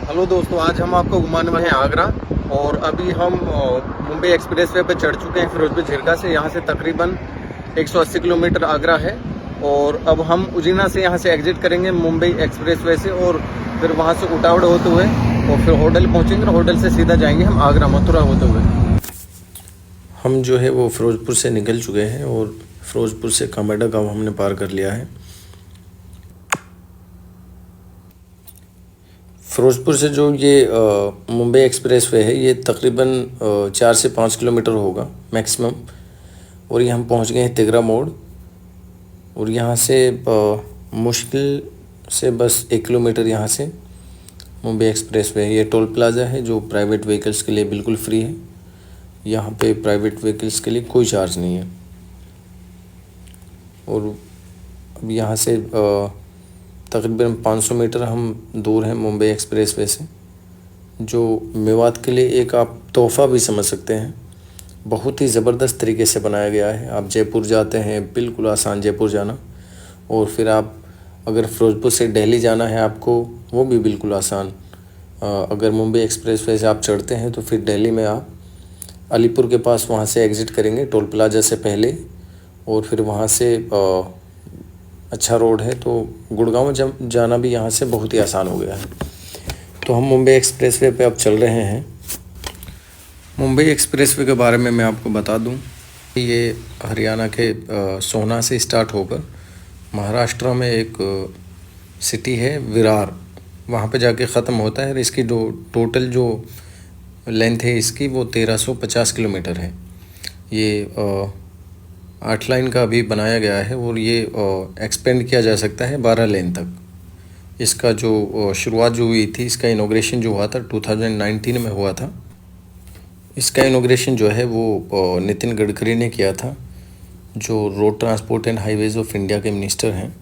Hello दोस्तों, आज हम आपको घुमाने वाले हैं आगरा। और अभी हम मुंबई एक्सप्रेस वे पर चढ़ चुके हैं फिरोजपुर झिरका से। यहाँ से तकरीबन 180 किलोमीटर आगरा है। और अब हम उजीना से यहाँ से एग्जिट करेंगे मुंबई एक्सप्रेस वे से, और फिर वहाँ से उटावड़ होते हुए और फिर होटल पहुँचेंगे। होटल से सीधा जाएंगे हम आगरा मथुरा होते हुए। हम जो है वो फ़िरोज़पुर से निकल चुके हैं और फ़िरोज़पुर से कामाख्या गांव हमने पार कर लिया है। फ़िरोज़पुर से जो ये मुंबई एक्सप्रेस वे है ये तकरीबन 4 से 5 किलोमीटर होगा मैक्सिमम। और ये हम पहुंच गए हैं तिगरा मोड़। और यहाँ से मुश्किल से बस 1 किलोमीटर यहाँ से मुंबई एक्सप्रेस वे है। ये टोल प्लाज़ा है जो प्राइवेट व्हीकल्स के लिए बिल्कुल फ्री है। यहाँ पे प्राइवेट व्हीकल्स के लिए कोई चार्ज नहीं है। और अब यहाँ से तकरीबन 500 मीटर हम दूर हैं मुंबई एक्सप्रेस वे से, जो मेवात के लिए एक आप तोहफ़ा भी समझ सकते हैं। बहुत ही ज़बरदस्त तरीके से बनाया गया है। आप जयपुर जाते हैं, बिल्कुल आसान जयपुर जाना। और फिर आप अगर फ़िरोज़पुर से दिल्ली जाना है आपको, वो भी बिल्कुल आसान। अगर मुंबई एक्सप्रेस वे से आप चढ़ते हैं तो फिर दिल्ली में आप अलीपुर के पास वहाँ से एग्ज़िट करेंगे टोल प्लाजा से पहले। और फिर वहाँ से अच्छा रोड है तो गुड़गांव जाना भी यहाँ से बहुत ही आसान हो गया है। तो हम मुंबई एक्सप्रेस वे पे अब चल रहे हैं। मुंबई एक्सप्रेस वे के बारे में मैं आपको बता दूं, ये हरियाणा के सोहना से स्टार्ट होकर महाराष्ट्र में एक सिटी है विरार, वहाँ पे जाके ख़त्म होता है। और इसकी टोटल जो लेंथ है इसकी वो 1350 किलोमीटर है। ये 8 लाइन का अभी बनाया गया है और ये एक्सपेंड किया जा सकता है 12 लेन तक। इसका जो शुरुआत जो हुई थी, इसका इनॉग्रेशन जो हुआ था 2019 में हुआ था। इसका इनॉग्रेशन जो है वो नितिन गडकरी ने किया था, जो road transport and highways of India के मिनिस्टर हैं।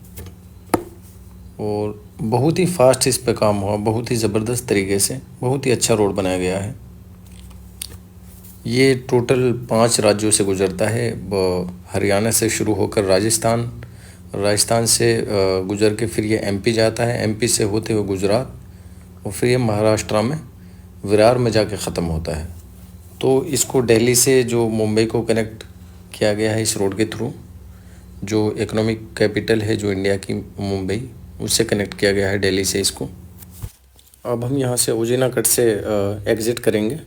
और बहुत ही फास्ट इस पे काम हुआ, बहुत ही ज़बरदस्त तरीके से, बहुत ही अच्छा रोड बनाया गया है। ये टोटल 5 राज्यों से गुजरता है। हरियाणा से शुरू होकर राजस्थान से गुजर के फिर ये एमपी जाता है, एमपी से होते हुए गुजरात, और फिर ये महाराष्ट्र में विरार में जाके ख़त्म होता है। तो इसको दिल्ली से जो मुंबई को कनेक्ट किया गया है इस रोड के थ्रू, जो इकोनॉमिक कैपिटल है जो इंडिया की मुंबई, उससे कनेक्ट किया गया है दिल्ली से इसको। अब हम यहाँ से उजीना कट से एग्ज़िट करेंगे,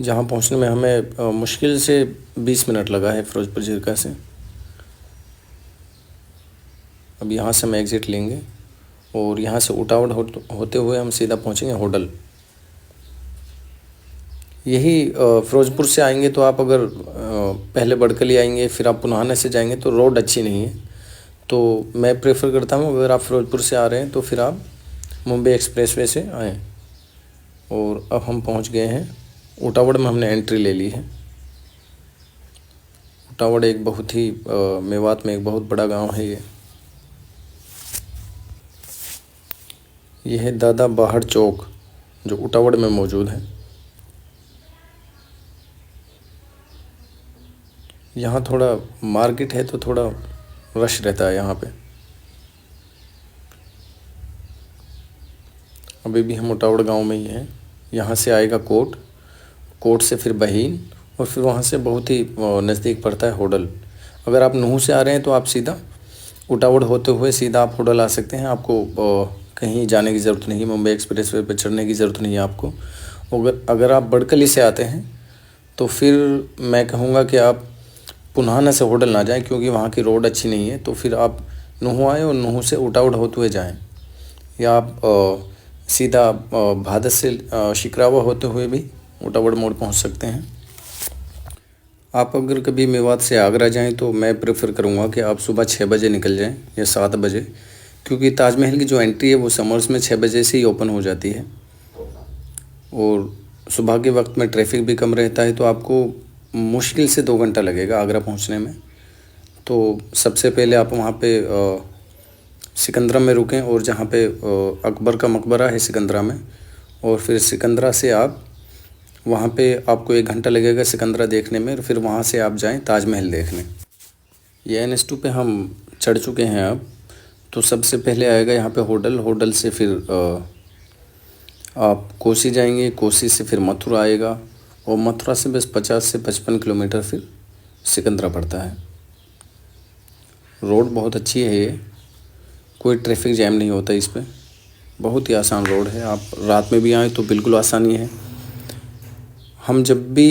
जहाँ पहुँचने में हमें मुश्किल से 20 मिनट लगा है फ़िरोज़पुर झिरका से। अब यहाँ से हम एग्ज़िट लेंगे और यहाँ से उटावड़ होते हुए हम सीधा पहुँचेंगे होटल। यही फ़िरोज़पुर से आएंगे तो आप अगर पहले बड़कली आएंगे फिर आप पुनाहाना से जाएंगे तो रोड अच्छी नहीं है। तो मैं प्रेफर करता हूँ अगर आप फ़िरोज़पुर से आ रहे हैं तो फिर आप मुंबई एक्सप्रेस वे से आएँ। और अब हम पहुँच गए हैं उटावड़ में, हमने एंट्री ले ली है। उटावड़ एक बहुत ही मेवात में एक बहुत बड़ा गांव है। ये है दादा बाहड़ चौक जो उटावड़ में मौजूद है। यहाँ थोड़ा मार्केट है तो थोड़ा रश रहता है यहाँ पे। अभी भी हम उटावड़ गांव में ही हैं। यहाँ से आएगा कोट से फिर बहीन, और फिर वहाँ से बहुत ही नज़दीक पड़ता है होडल। अगर आप नूह से आ रहे हैं तो आप सीधा उटावड़ होते हुए सीधा आप होडल आ सकते हैं। आपको कहीं जाने की ज़रूरत नहीं, मुंबई एक्सप्रेस वे पर चढ़ने की ज़रूरत नहीं है आपको। अगर आप बड़कली से आते हैं तो फिर मैं कहूँगा कि आप पुनाहाना से होडल ना जाएं, क्योंकि वहाँ की रोड अच्छी नहीं है। तो फिर आप नूह आएँ और नूह से उटावड़ होते हुए जाएँ, या आप सीधा भादस से शिकरावा होते हुए भी उटावड़ मोड़ पहुँच सकते हैं। आप अगर कभी मेवात से आगरा जाएं तो मैं प्रेफर करूंगा कि आप सुबह 6 बजे निकल जाएं या 7 बजे, क्योंकि ताजमहल की जो एंट्री है वो समर्स में 6 बजे से ही ओपन हो जाती है। और सुबह के वक्त में ट्रैफिक भी कम रहता है, तो आपको मुश्किल से 2 घंटा लगेगा आगरा पहुंचने में। तो सबसे पहले आप वहाँ पे सिकंदरा में रुकें, और जहाँ पे अकबर का मकबरा है सिकंदरा में, और फिर सिकंदरा से आप वहाँ पे आपको 1 घंटा लगेगा सिकंदरा देखने में, और फिर वहाँ से आप जाएं ताजमहल देखने। ये NH2 पे हम चढ़ चुके हैं अब। तो सबसे पहले आएगा यहाँ पे होटल से फिर आप कोसी जाएंगे, कोसी से फिर मथुरा आएगा और मथुरा से बस 50 से 55 किलोमीटर फिर सिकंदरा पड़ता है। रोड बहुत अच्छी है ये, कोई ट्रैफिक जैम नहीं होता इस पर, बहुत ही आसान रोड है। आप रात में भी आएँ तो बिल्कुल आसानी है। हम जब भी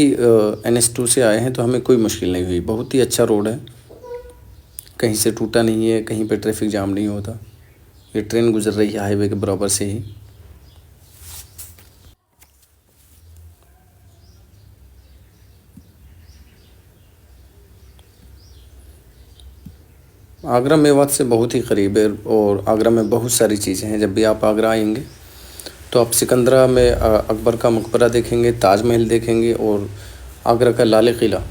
NH2 से आए हैं तो हमें कोई मुश्किल नहीं हुई, बहुत ही अच्छा रोड है, कहीं से टूटा नहीं है, कहीं पे ट्रैफिक जाम नहीं होता। ये ट्रेन गुजर रही है हाईवे के बराबर से ही। आगरा मेवात से बहुत ही करीब है और आगरा में बहुत सारी चीज़ें हैं। जब भी आप आगरा आएंगे तो आप सिकंदरा में अकबर का मकबरा देखेंगे, ताजमहल देखेंगे और आगरा का लाल किला।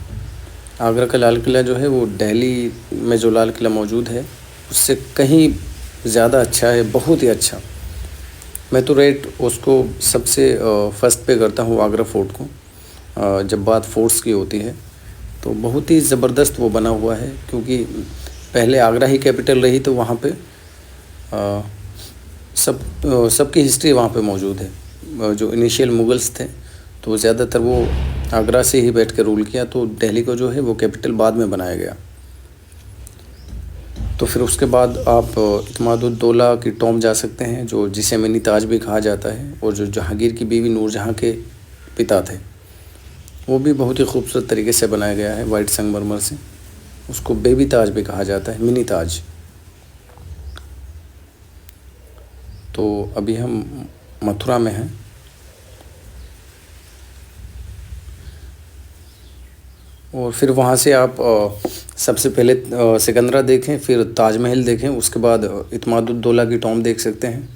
आगरा का लाल किला जो है वो दिल्ली में जो लाल किला मौजूद है उससे कहीं ज़्यादा अच्छा है, बहुत ही अच्छा। मैं तो रेट उसको सबसे फर्स्ट पे करता हूँ आगरा फोर्ट को। जब बात फोर्ट्स की होती है तो बहुत ही ज़बरदस्त वो बना हुआ है, क्योंकि पहले आगरा ही कैपिटल रही तो वहाँ पे सबकी हिस्ट्री वहाँ पे मौजूद है। जो इनिशियल मुगल्स थे तो ज़्यादातर वो आगरा से ही बैठ कर रूल किया, तो दिल्ली को जो है वो कैपिटल बाद में बनाया गया। तो फिर उसके बाद आप इत्मादुद्दौला की टॉम जा सकते हैं, जो जिसे मिनी ताज भी कहा जाता है, और जो जहांगीर की बीवी नूरजहाँ के पिता थे, वो भी बहुत ही खूबसूरत तरीके से बनाया गया है वाइट संगमरमर से। उसको बेबी ताज भी कहा जाता है, मिनी ताज। तो अभी हम मथुरा में हैं। और फिर वहाँ से आप सबसे पहले सिकंदरा देखें, फिर ताजमहल देखें, उसके बाद इत्मादुद्दौला की टॉम देख सकते हैं,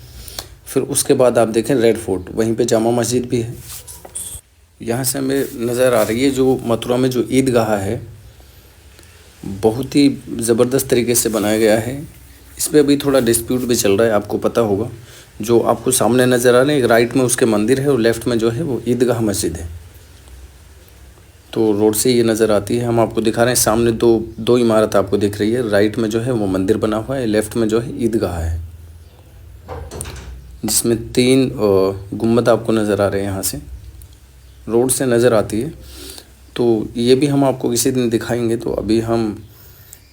फिर उसके बाद आप देखें रेड फोर्ट, वहीं पे जामा मस्जिद भी है। यहाँ से हमें नज़र आ रही है जो मथुरा में जो ईदगाह है, बहुत ही ज़बरदस्त तरीके से बनाया गया है। इस पर अभी थोड़ा डिस्प्यूट भी चल रहा है, आपको पता होगा। जो आपको सामने नज़र आ रहे हैं, एक राइट में उसके मंदिर है और लेफ़्ट में जो है वो ईदगाह मस्जिद है। तो रोड से ये नज़र आती है। हम आपको दिखा रहे हैं, सामने दो इमारत आपको दिख रही है। राइट में जो है वो मंदिर बना हुआ है, लेफ़्ट में जो है ईदगाह है, जिसमें 3 गुम्बद आपको नज़र आ रहे हैं। यहाँ से रोड से नज़र आती है। तो ये भी हम आपको किसी दिन दिखाएंगे। तो अभी हम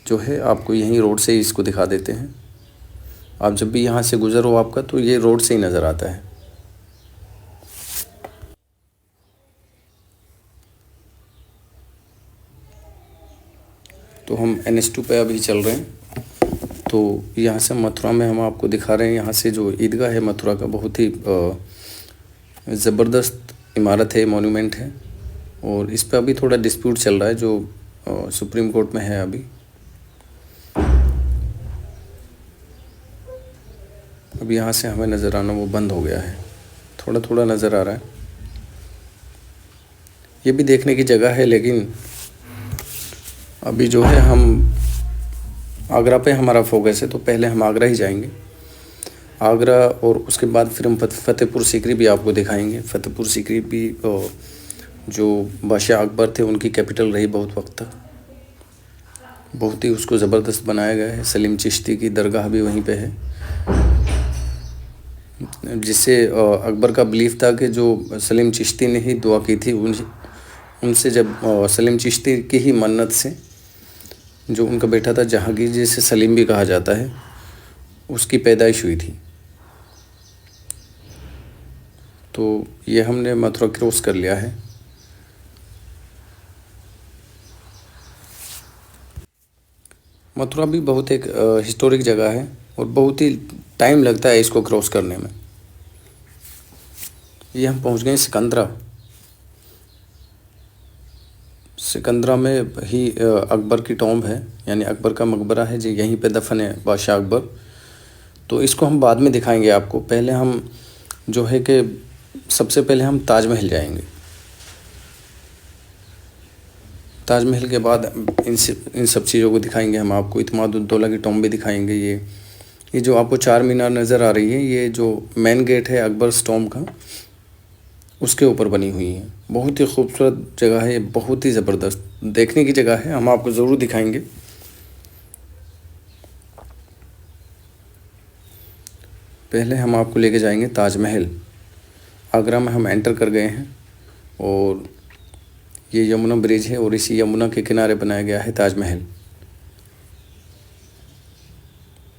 जो है आपको यहीं रोड से ही इसको दिखा देते हैं। आप जब भी यहाँ से गुज़रो आपका, तो ये रोड से ही नज़र आता है। तो हम NH2 पे अभी चल रहे हैं। तो यहाँ से मथुरा में हम आपको दिखा रहे हैं। यहाँ से जो ईदगाह है मथुरा का, बहुत ही ज़बरदस्त इमारत है, मोन्यूमेंट है। और इस पर अभी थोड़ा डिस्प्यूट चल रहा है, जो सुप्रीम कोर्ट में है अभी। अब यहाँ से हमें नज़र आना वो बंद हो गया है, थोड़ा थोड़ा नज़र आ रहा है। ये भी देखने की जगह है, लेकिन अभी जो है हम आगरा पे हमारा फोकस है, तो पहले हम आगरा ही जाएंगे। आगरा और उसके बाद फिर हम फतेहपुर सीकरी भी आपको दिखाएंगे। फतेहपुर सीकरी भी जो बादशाह अकबर थे उनकी कैपिटल रही बहुत वक्त तक। बहुत ही उसको ज़बरदस्त बनाया गया है। सलीम चिश्ती की दरगाह भी वहीं पे है, जिससे अकबर का बिलीफ था कि जो सलीम चिश्ती ने ही दुआ की थी उनसे, जब सलीम चिश्ती की ही मन्नत से जो उनका बेटा था जहांगीर, जिसे सलीम भी कहा जाता है, उसकी पैदाइश हुई थी। तो ये हमने मथुरा क्रॉस कर लिया है। मथुरा भी बहुत एक हिस्टोरिक जगह है और बहुत ही टाइम लगता है इसको क्रॉस करने में। ये हम पहुंच गए सिकंदरा। सिकंदरा में ही अकबर की टॉम्ब है, यानी अकबर का मकबरा है जी, यहीं पे दफन है बादशाह अकबर। तो इसको हम बाद में दिखाएंगे आपको। पहले हम जो है कि सबसे पहले हम ताजमहल जाएंगे। ताजमहल के बाद इन सब चीज़ों को दिखाएंगे हम आपको। इत्मादुद्दौला की टॉम्ब भी दिखाएंगे। ये जो आपको चार मीनार नज़र आ रही है, ये जो मेन गेट है अकबर टॉम्ब का, उसके ऊपर बनी हुई है। बहुत ही खूबसूरत जगह है, बहुत ही ज़बरदस्त देखने की जगह है, हम आपको ज़रूर दिखाएंगे। पहले हम आपको लेके जाएंगे ताजमहल। आगरा में हम एंटर कर गए हैं और ये यमुना ब्रिज है और इसी यमुना के किनारे बनाया गया है ताजमहल।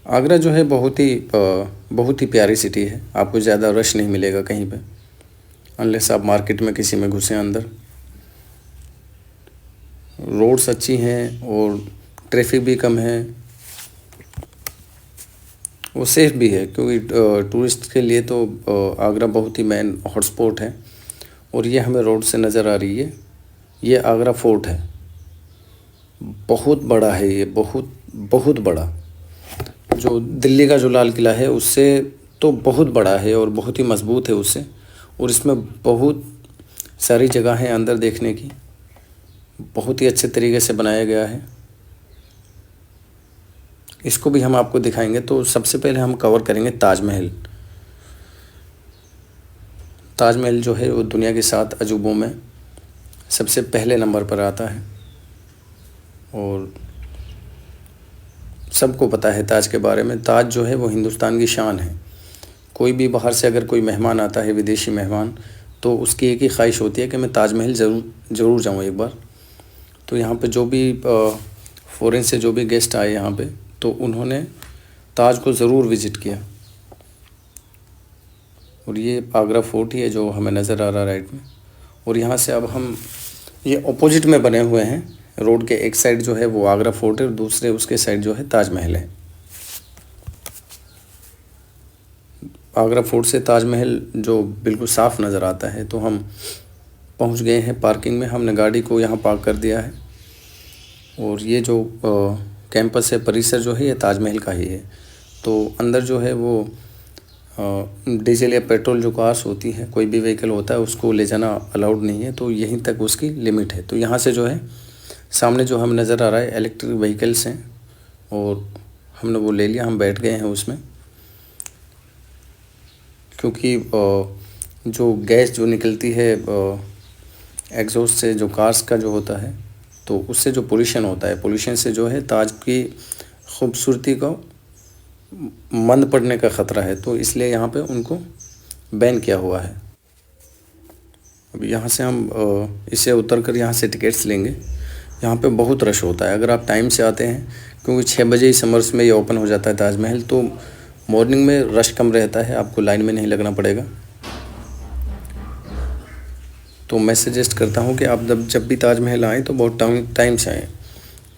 आगरा जो है बहुत ही प्यारी सिटी है। आपको ज़्यादा रश नहीं मिलेगा कहीं पे, अनलेस आप मार्केट में किसी में घुसे अंदर। रोड्स अच्छी हैं और ट्रैफिक भी कम है, वो सेफ भी है, क्योंकि टूरिस्ट के लिए तो आगरा बहुत ही मेन हॉटस्पॉट है। और ये हमें रोड से नज़र आ रही है, ये आगरा फोर्ट है। बहुत बड़ा है ये, बहुत बड़ा। जो दिल्ली का जो लाल किला है उससे तो बहुत बड़ा है और बहुत ही मजबूत है उससे। और इसमें बहुत सारी जगह हैं अंदर देखने की, बहुत ही अच्छे तरीके से बनाया गया है। इसको भी हम आपको दिखाएंगे। तो सबसे पहले हम कवर करेंगे ताजमहल। ताजमहल जो है वो दुनिया के 7 अजूबों में सबसे पहले नंबर पर आता है और सबको पता है ताज के बारे में। ताज जो है वो हिंदुस्तान की शान है। कोई भी बाहर से अगर कोई मेहमान आता है, विदेशी मेहमान, तो उसकी एक ही ख्वाहिश होती है कि मैं ताजमहल ज़रूर जाऊँ एक बार। तो यहाँ पे जो भी फ़ॉरेन से जो भी गेस्ट आए यहाँ पे, तो उन्होंने ताज को ज़रूर विज़िट किया। और ये आगरा फोर्ट ही है जो हमें नज़र आ रहा है राइट में। और यहाँ से अब हम ये ऑपोजिट में बने हुए हैं। रोड के एक साइड जो है वो आगरा फोर्ट है और दूसरे उसके साइड जो है ताजमहल है। आगरा फोर्ट से ताजमहल जो बिल्कुल साफ़ नज़र आता है। तो हम पहुंच गए हैं पार्किंग में, हमने गाड़ी को यहाँ पार्क कर दिया है। और ये जो कैंपस है, परिसर जो है, ये ताजमहल का ही है। तो अंदर जो है वो डीजल या पेट्रोल जो कार्स होती हैं, कोई भी व्हीकल होता है, उसको ले जाना अलाउड नहीं है। तो यहीं तक उसकी लिमिट है। तो यहाँ से जो है सामने जो हमें नज़र आ रहा है इलेक्ट्रिक व्हीकल्स हैं और हमने वो ले लिया, हम बैठ गए हैं उसमें। क्योंकि जो गैस जो निकलती है एग्जॉस्ट से, जो कार्स का जो होता है, तो उससे जो पोल्यूशन होता है, पोल्यूशन से जो है ताज की खूबसूरती को मंद पड़ने का ख़तरा है। तो इसलिए यहाँ पे उनको बैन किया हुआ है। अब यहाँ से हम इसे उतर कर यहाँ से टिकट्स लेंगे। यहाँ पे बहुत रश होता है अगर आप टाइम से आते हैं, क्योंकि 6 बजे ही समर्स में ये ओपन हो जाता है ताजमहल। तो मॉर्निंग में रश कम रहता है, आपको लाइन में नहीं लगना पड़ेगा। तो मैं सजेस्ट करता हूँ कि आप जब भी ताजमहल आएँ तो बहुत टाइम से आएँ।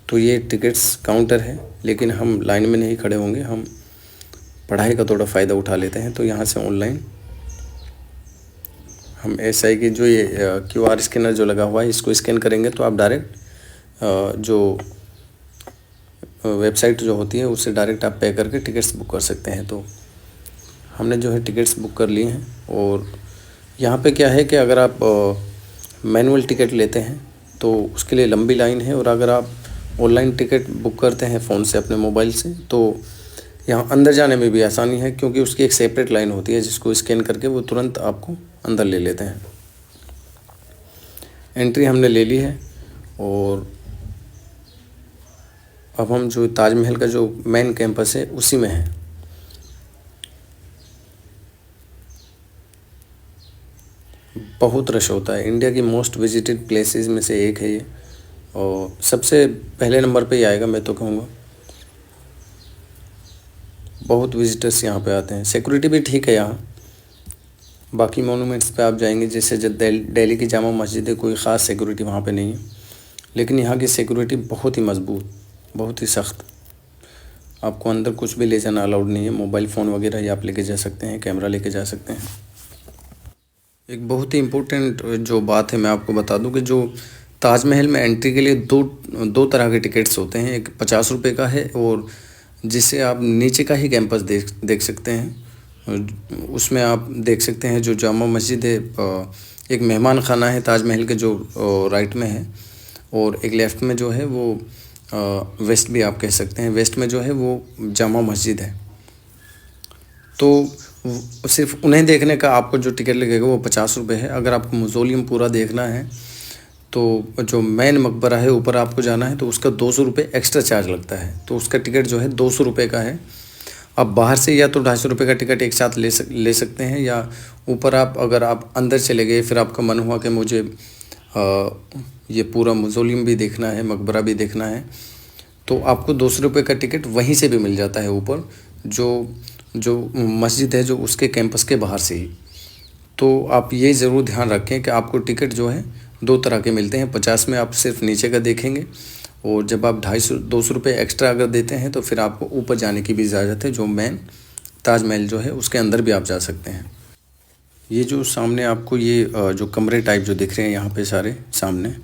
तो ये टिकट्स काउंटर है, लेकिन हम लाइन में नहीं खड़े होंगे, हम पढ़ाई का थोड़ा फ़ायदा उठा लेते हैं। तो यहाँ से ऑनलाइन हम SI की जो ये QR स्कैनर जो लगा हुआ है, इसको स्कैन करेंगे तो आप डायरेक्ट जो वेबसाइट जो होती है उससे डायरेक्ट आप पे करके टिकट्स बुक कर सकते हैं। तो हमने जो है टिकट्स बुक कर लिए हैं। और यहाँ पे क्या है कि अगर आप मैनुअल टिकट लेते हैं तो उसके लिए लंबी लाइन है, और अगर आप ऑनलाइन टिकट बुक करते हैं फ़ोन से, अपने मोबाइल से, तो यहाँ अंदर जाने में भी आसानी है, क्योंकि उसकी एक सेपरेट लाइन होती है जिसको स्कैन करके वो तुरंत आपको अंदर ले लेते हैं। एंट्री हमने ले ली है और अब हम जो ताजमहल का जो मेन कैंपस है उसी में है। बहुत रश होता है, इंडिया की मोस्ट विजिटेड प्लेसेस में से एक है ये, और सबसे पहले नंबर पे ही आएगा मैं तो कहूँगा। बहुत विजिटर्स यहाँ पे आते हैं। सिक्योरिटी भी ठीक है यहाँ। बाकी मोनूमेंट्स पे आप जाएंगे, जैसे जो दिल्ली की जामा मस्जिद है, कोई ख़ास सिक्योरिटी वहाँ पे नहीं है, लेकिन यहाँ की सिक्योरिटी बहुत ही मजबूत, बहुत ही सख्त। आपको अंदर कुछ भी ले जाना अलाउड नहीं है। मोबाइल फ़ोन वगैरह ही आप लेके जा सकते हैं, कैमरा लेके जा सकते हैं। एक बहुत ही इम्पोर्टेंट जो बात है मैं आपको बता दूं कि जो ताजमहल में एंट्री के लिए दो तरह के टिकट्स होते हैं। एक 50 रुपये का है, और जिससे आप नीचे का ही कैंपस देख सकते हैं। उसमें आप देख सकते हैं जो जामा मस्जिद है, एक मेहमान खाना है ताजमहल के जो राइट में है, और एक लेफ़्ट में जो है वो वेस्ट भी आप कह सकते हैं, वेस्ट में जो है वो जामा मस्जिद है। तो सिर्फ उन्हें देखने का आपको जो टिकट लगेगा वो 50 रुपये है। अगर आपको मौज़ोलियम पूरा देखना है, तो जो मेन मकबरा है ऊपर आपको जाना है, तो उसका 200 रुपये एक्स्ट्रा चार्ज लगता है। तो उसका टिकट जो है 200 रुपये का है। आप बाहर से या तो 250 रुपये का टिकट एक साथ ले सकते हैं, या ऊपर आप अगर आप अंदर चले गए, फिर आपका मन हुआ कि मुझे ये पूरा मौज़ोलियम भी देखना है, मकबरा भी देखना है, तो आपको 200 रुपये का टिकट वहीं से भी मिल जाता है ऊपर, जो मस्जिद है जो उसके कैंपस के बाहर से ही। तो आप ये ज़रूर ध्यान रखें कि आपको टिकट जो है 2 तरह के मिलते हैं। 50 में आप सिर्फ नीचे का देखेंगे, और जब आप 250 रुपये एक्स्ट्रा अगर देते हैं तो फिर आपको ऊपर जाने की भी इजाज़त है, जो मेन ताजमहल जो है उसके अंदर भी आप जा सकते हैं। ये जो सामने आपको ये जो कमरे टाइप जो दिख रहे हैं यहाँ पे सारे सामने,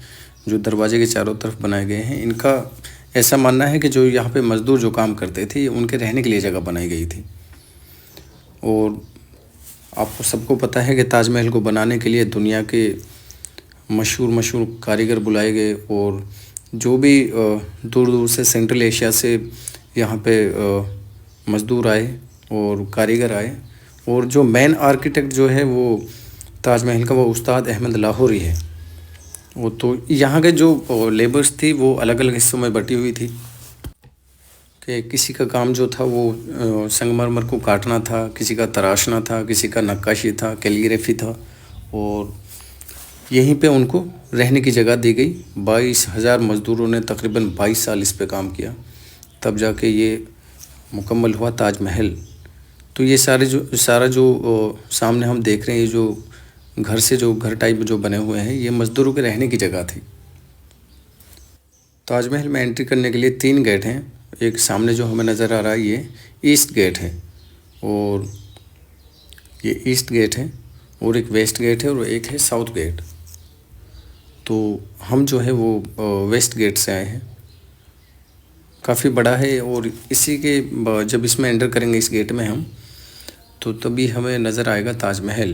जो दरवाजे के चारों तरफ बनाए गए हैं, इनका ऐसा मानना है कि जो यहाँ पे मज़दूर जो काम करते थे, ये उनके रहने के लिए जगह बनाई गई थी। और आपको सबको पता है कि ताजमहल को बनाने के लिए दुनिया के मशहूर कारीगर बुलाए गए, और जो भी दूर दूर से सेंट्रल एशिया से यहाँ पे मज़दूर आए और कारीगर आए, और जो मेन आर्किटेक्ट जो है वो ताजमहल का वो उस्ताद अहमद लाहौरी है। वो तो यहाँ के जो लेबर्स थी वो अलग अलग हिस्सों में बटी हुई थी, कि किसी का काम जो था वो संगमरमर को काटना था, किसी का तराशना था, किसी का नक्काशी था, कैलीग्राफी था, और यहीं पे उनको रहने की जगह दी गई। 22,000 मज़दूरों ने तकरीबन 22 साल इस पे काम किया, तब जाके ये मुकम्मल हुआ ताजमहल। तो ये सारा जो सामने हम देख रहे हैं, ये जो घर टाइप जो बने हुए हैं, ये मज़दूरों के रहने की जगह थी। ताजमहल में एंट्री करने के लिए 3 गेट हैं। एक सामने जो हमें नज़र आ रहा है ये ईस्ट गेट है, और ये ईस्ट गेट है, और एक वेस्ट गेट है, और एक है साउथ गेट। तो हम जो है वो वेस्ट गेट से आए हैं। काफ़ी बड़ा है, और इसी के जब इसमें एंटर करेंगे इस गेट में हम, तो तभी हमें नज़र आएगा ताजमहल।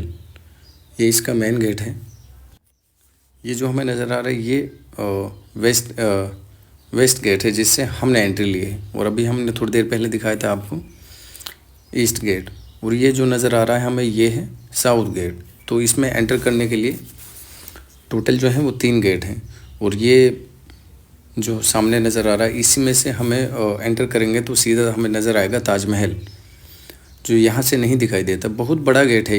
ये इसका मेन गेट है। ये जो हमें नज़र आ रहा है ये वेस्ट गेट है, जिससे हमने एंट्री ली है, और अभी हमने थोड़ी देर पहले दिखाया था आपको ईस्ट गेट। और ये जो नज़र आ रहा है हमें, ये है साउथ गेट। तो इसमें एंटर करने के लिए टोटल जो है वो 3 गेट हैं, और ये जो सामने नज़र आ रहा है इसी में से हमें एंटर करेंगे तो सीधा हमें नज़र आएगा ताजमहल, जो यहाँ से नहीं दिखाई देता। बहुत बड़ा गेट है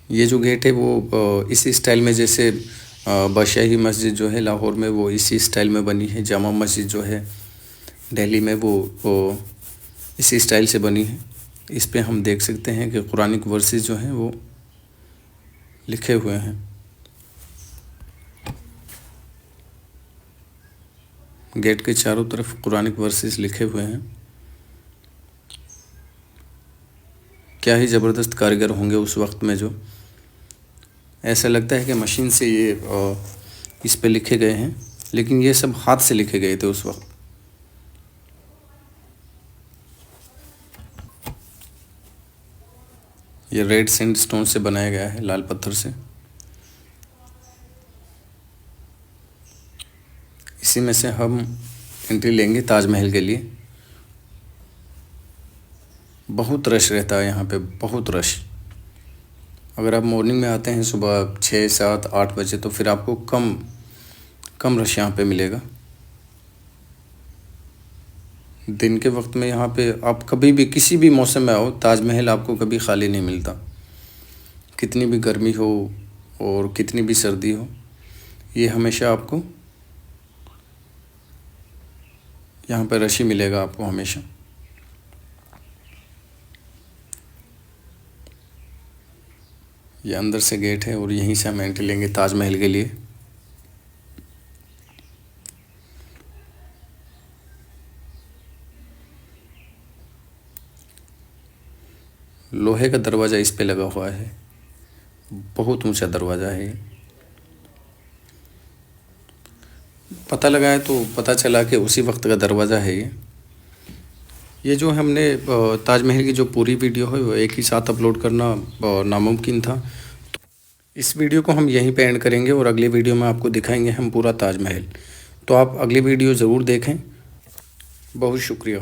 ये जो गेट है वो इसी स्टाइल में, जैसे बादशाही मस्जिद जो है लाहौर में वो इसी स्टाइल में बनी है, जामा मस्जिद जो है दिल्ली में वो इसी स्टाइल से बनी है। इस पे हम देख सकते हैं कि कुरानिक वर्सेस जो हैं वो लिखे हुए हैं। गेट के चारों तरफ कुरानिक वर्सेस लिखे हुए हैं। क्या ही ज़बरदस्त कारीगर होंगे उस वक्त में, जो ऐसा लगता है कि मशीन से ये इस पे लिखे गए हैं, लेकिन ये सब हाथ से लिखे गए थे उस वक्त। ये रेड सैंडस्टोन से बनाया गया है, लाल पत्थर से। इसी में से हम एंट्री लेंगे ताजमहल के लिए। बहुत रश रहता है यहाँ पे, बहुत रश। अगर आप मॉर्निंग में आते हैं सुबह 6, 7, 8 बजे, तो फिर आपको कम रश यहाँ पे मिलेगा। दिन के वक्त में यहाँ पे आप कभी भी किसी भी मौसम में आओ, ताजमहल आपको कभी खाली नहीं मिलता। कितनी भी गर्मी हो और कितनी भी सर्दी हो, ये हमेशा आपको यहाँ पे रश ही मिलेगा आपको हमेशा। ये अंदर से गेट है, और यहीं से हम एंट्री लेंगे ताजमहल के लिए। लोहे का दरवाज़ा इस पे लगा हुआ है, बहुत ऊंचा दरवाज़ा है। पता लगाए तो पता चला कि उसी वक्त का दरवाज़ा है ये जो हमने ताजमहल की जो पूरी वीडियो है वो एक ही साथ अपलोड करना नामुमकिन था। तो इस वीडियो को हम यहीं पे एंड करेंगे, और अगली वीडियो में आपको दिखाएंगे हम पूरा ताजमहल। तो आप अगली वीडियो ज़रूर देखें। बहुत शुक्रिया।